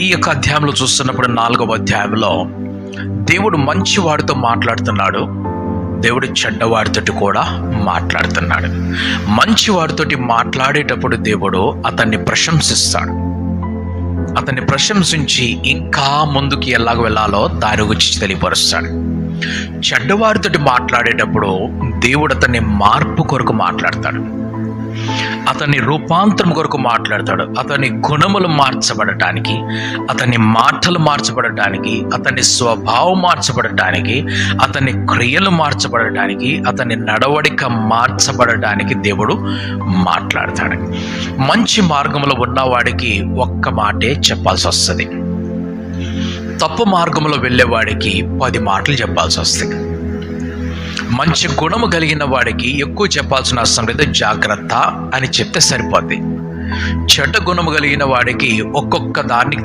ఈ యొక్క అధ్యాయంలో చూస్తున్నప్పుడు 4వ అధ్యాయంలో దేవుడు మంచివాడితో మాట్లాడుతున్నాడు, దేవుడు చెడ్డవాడితోటి కూడా మాట్లాడుతున్నాడు. మంచివాడితోటి మాట్లాడేటప్పుడు దేవుడు అతన్ని ప్రశంసిస్తాడు. అతన్ని ప్రశంసించి ఇంకా ముందుకు ఎలాగ వెళ్ళాలో దారి గురించి తెలియపరుస్తాడు. చెడ్డవారితోటి మాట్లాడేటప్పుడు దేవుడు అతన్ని మార్పు కొరకు మాట్లాడతాడు, అతని రూపాంతరం కొరకు మాట్లాడతాడు. అతని గుణములు మార్చబడటానికి, అతని మాటలు మార్చబడటానికి, అతని స్వభావం మార్చబడటానికి, అతని క్రియలు మార్చబడటానికి, అతని నడవడిక మార్చబడటానికి దేవుడు మాట్లాడతాడు. మంచి మార్గంలో ఉన్నవాడికి ఒక్క మాటే చెప్పాల్సి వస్తుంది, తప్పు మార్గంలో వెళ్ళేవాడికి 10 మాటలు చెప్పాల్సి వస్తుంది. మంచి గుణము కలిగిన వాడికి ఎక్కువ చెప్పాల్సిన అవసరం లేదు, జాగ్రత్త అని చెప్తే సరిపోద్ది. చెడ్డ గుణము కలిగిన వాడికి ఒక్కొక్క దానికి